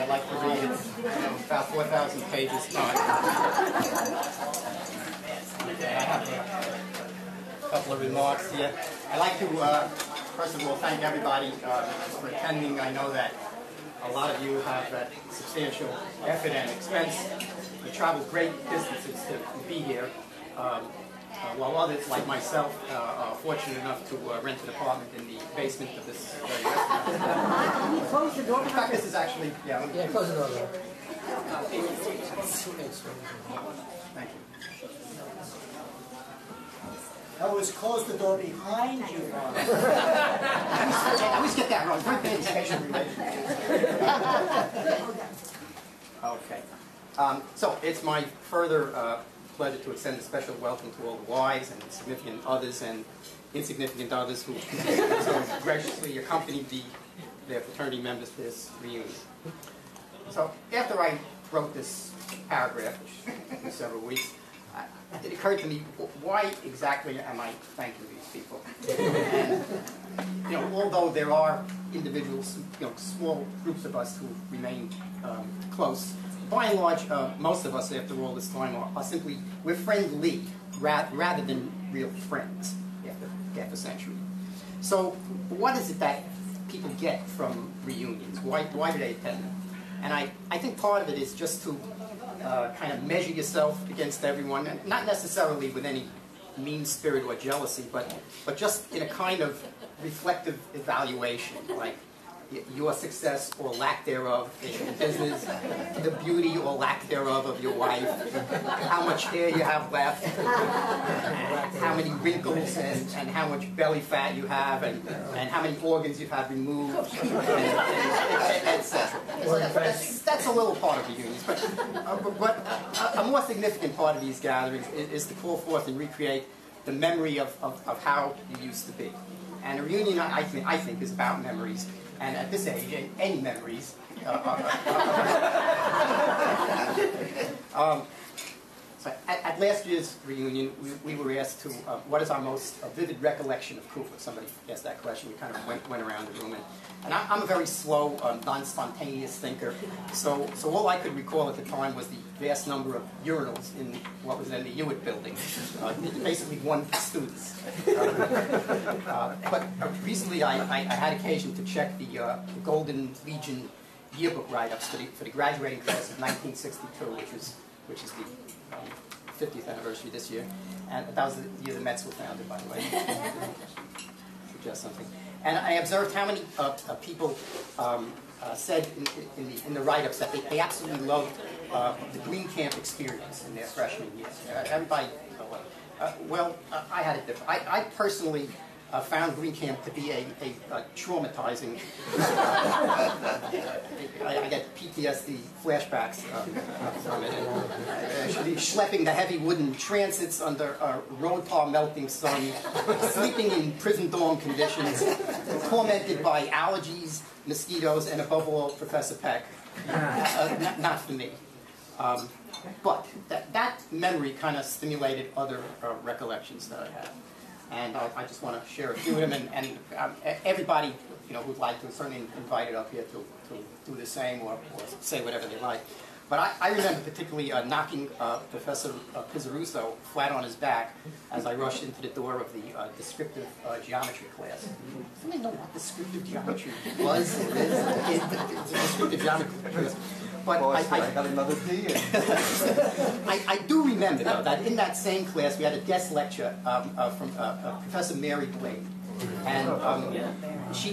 I'd like to read it. About 4,000 pages. No, I have a couple of remarks here. I'd like to, first of all, thank everybody for attending. I know that a lot of you have substantial effort and expense to travel great distances to be here, while others, like myself, are fortunate enough to rent an apartment in the basement of this very restaurant. Close the door. In fact, this is actually, yeah, Close the door. Thank you. I always close the door behind you. I always get that wrong. Don't pay attention. Okay. So it's my further pleasure to extend a special welcome to all the wives and significant others and insignificant others who so graciously accompanied their fraternity members to this reunion. So after I wrote this paragraph, which took me several weeks, it occurred to me, why exactly am I thanking these people? And, although there are individuals, small groups of us who remain close, by and large, most of us, after all this time, are simply, we're friendly rather than real friends after half a century. So what is it that people get from reunions? Why do they attend them? And I think part of it is just to kind of measure yourself against everyone, and not necessarily with any mean spirit or jealousy, but just in a kind of reflective evaluation, like your success or lack thereof in business, the beauty or lack thereof of your wife, how much hair you have left, how many wrinkles and how much belly fat you have, and how many organs you've had removed, etc. That's a little part of reunions, but a more significant part of these gatherings is to call forth and recreate the memory of how you used to be. And a reunion, I think, is about memories. And at this age, any memories. So at last year's reunion, we were asked to, what is our most vivid recollection of Cooper? Somebody asked that question. We kind of went around the room. And I'm a very slow, non-spontaneous thinker. So all I could recall at the time was the vast number of urinals in what was then the Hewitt building. Basically one for students. But recently I had occasion to check the Golden Legion yearbook write-ups for the graduating class of 1962, which is the 50th anniversary this year. And that was the year the Mets were founded, by the way. Suggest something. And I observed how many people said in the write-ups that they absolutely loved the Green Camp experience in their freshman year. Everybody, well, I had it different. I personally found Green Camp to be a traumatizing. I get PTSD flashbacks from it. Schlepping the heavy wooden transits under a road tar melting sun, sleeping in prison dorm conditions, tormented by allergies, mosquitoes, and above all, Professor Peck. Not for me. But that memory kind of stimulated other recollections that I had. And I just want to share a few of them, and everybody who'd like to is certainly invited up here to do the same or say whatever they like. But I remember particularly knocking Professor Pizzaruso flat on his back as I rushed into the door of the descriptive geometry class. Does anybody know what descriptive geometry was? It's a descriptive geometry class. But I got another D. I do remember, though, that in that same class we had a guest lecture from Professor Mary Blake, and she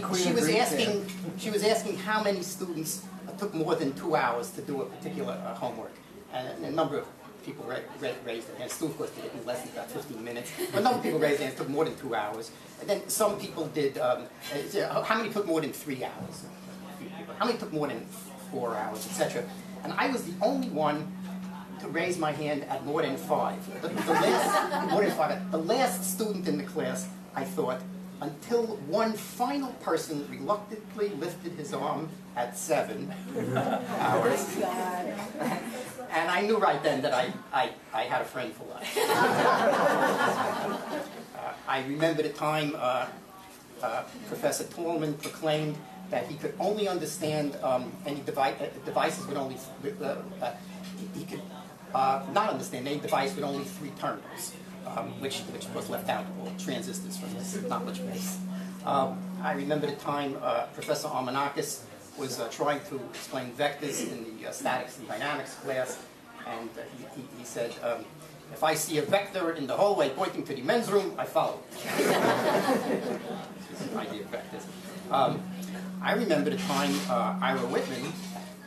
was asking how many students took more than 2 hours to do a particular homework, and a number of people raised their hands. Stu, of course, did it in less than about 15 minutes. But a number of people raised their hands. Took more than 2 hours, and then some people did. How many took more than 3 hours? How many took more than 4 hours, etc. And I was the only one to raise my hand at more than 5. The last student in the class, I thought, until one final person reluctantly lifted his arm at 7 hours. And I knew right then that I had a friend for life. I remember the time Professor Tallman proclaimed that he could only understand any devices with only, he could not understand any device with only 3 terminals, which was left out, or transistors from this knowledge base. I remember the time Professor Armanakis was trying to explain vectors in the statics and dynamics class, and he said, if I see a vector in the hallway pointing to the men's room, I follow. This is an idea of vectors. I remember the time Ira Whitman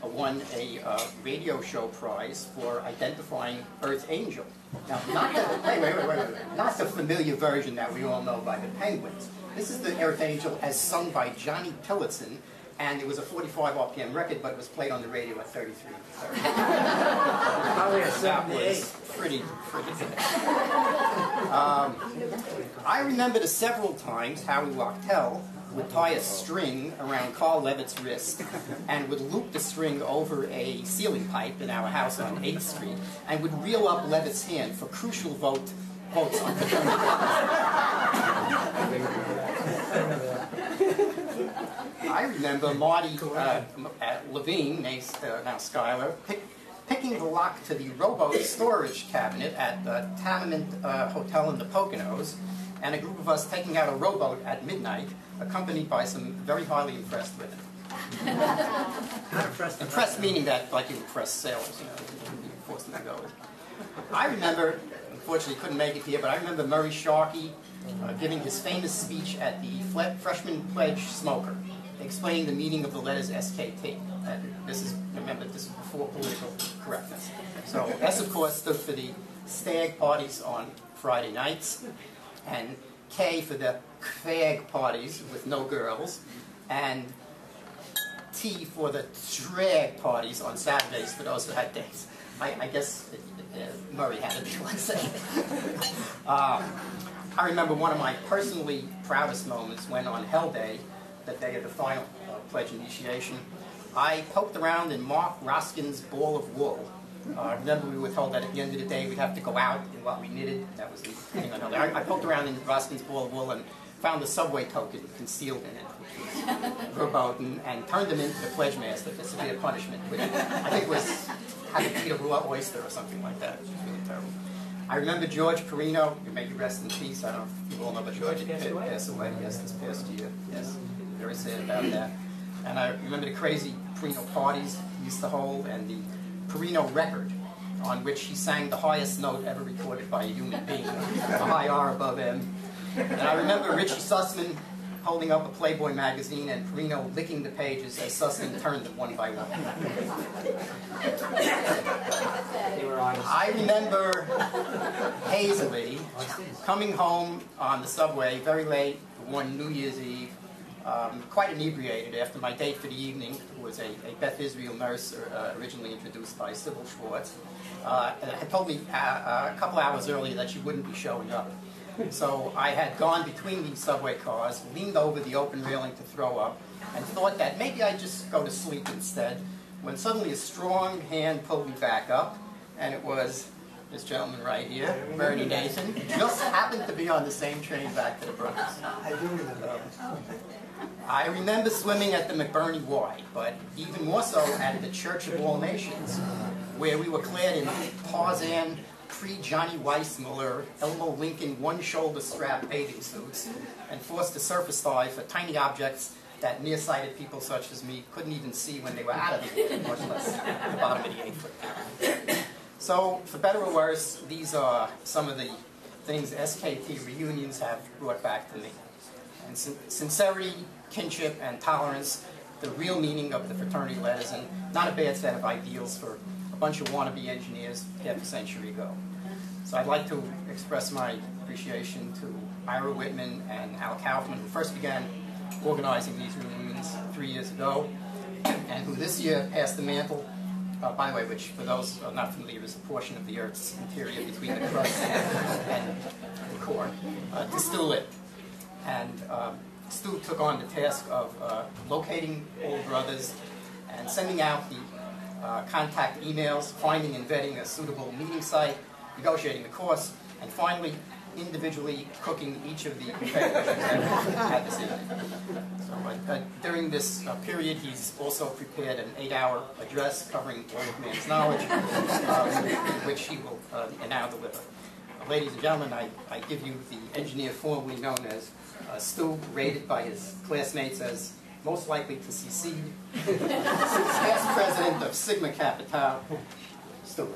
won a radio show prize for identifying Earth Angel. Now, not the familiar version that we all know by the Penguins. This is the Earth Angel as sung by Johnny Tillotson, and it was a 45 RPM record, but it was played on the radio at 33. Probably a That was pretty good. I remember the several times Howie Wachtel would tie a string around Carl Levitt's wrist and would loop the string over a ceiling pipe in our house on 8th Street and would reel up Levitt's hand for crucial votes on I remember Marty Levine, now Schuyler, picking the lock to the rowboat storage cabinet at the Tamament Hotel in the Poconos, and a group of us taking out a rowboat at midnight, accompanied by some very highly impressed women. Impressed meaning that, like, you impress sailors, you know, you force them to go. I remember, unfortunately couldn't make it here, but I remember Murray Sharkey giving his famous speech at the freshman pledge smoker, explaining the meaning of the letters SKT. Remember, this is before political correctness. So S, of course, stood for the stag parties on Friday nights, and K for the fag parties with no girls, and T for the drag parties on Saturdays for those who had dates. I guess Murray had it, let's say. I remember one of my personally proudest moments when on Hell Day, that day of the final pledge initiation, I poked around in Mark Roskin's ball of wool. I remember we were told that at the end of the day we'd have to go out in what we knitted. That was the thing on Hell Day. I poked around in Roskin's ball of wool and found the subway token concealed in it, which was verboten, and turned him into the pledge master for severe punishment, which I think was having to eat a raw oyster or something like that. It was really terrible. I remember George Perino, may he rest in peace. I don't know if you all know about George. He passed away, yes, this past year. Yes, very sad about that. And I remember the crazy Perino parties he used to hold, and the Perino record, on which he sang the highest note ever recorded by a human being, a high R above M. And I remember Richie Sussman holding up a Playboy magazine and Perino licking the pages as Sussman turned them one by one. I remember hazily coming home on the subway very late one New Year's Eve, quite inebriated after my date for the evening, who was a Beth Israel nurse originally introduced by Sybil Schwartz, had told me a couple hours earlier that she wouldn't be showing up. So I had gone between these subway cars, leaned over the open railing to throw up, and thought that maybe I'd just go to sleep instead, when suddenly a strong hand pulled me back up, and it was this gentleman right here, Bernie Nathan, just happened to be on the same train back to the Bronx. I remember swimming at the McBurney Y, but even more so at the Church of All Nations, where we were clad in Tarzan, pre-Johnny Weissmuller, Elmo Lincoln, one-shoulder strap bathing suits, and forced to surface dive for tiny objects that nearsighted people such as me couldn't even see when they were out of the air, much less at the bottom of the 8-foot tower. So, for better or worse, these are some of the things SKT reunions have brought back to me. And sincerity, kinship, and tolerance, the real meaning of the fraternity letters, and not a bad set of ideals for a bunch of wannabe engineers half a century ago. So I'd like to express my appreciation to Ira Whitman and Al Kaufman, who first began organizing these reunions 3 years ago, and who this year passed the mantle, by the way, which for those who are not familiar is a portion of the Earth's interior between the crust and the core, to Stu Litt. And Stu took on the task of locating old brothers and sending out the contact emails, finding and vetting a suitable meeting site, negotiating the course, and finally individually cooking each of the confections that had this evening. So during this period, he's also prepared an 8-hour address covering all of man's knowledge, which he will now deliver. Ladies and gentlemen, I give you the engineer formerly known as Stu, rated by his classmates as most likely to secede, past president of Sigma Kappa Tau, Stu.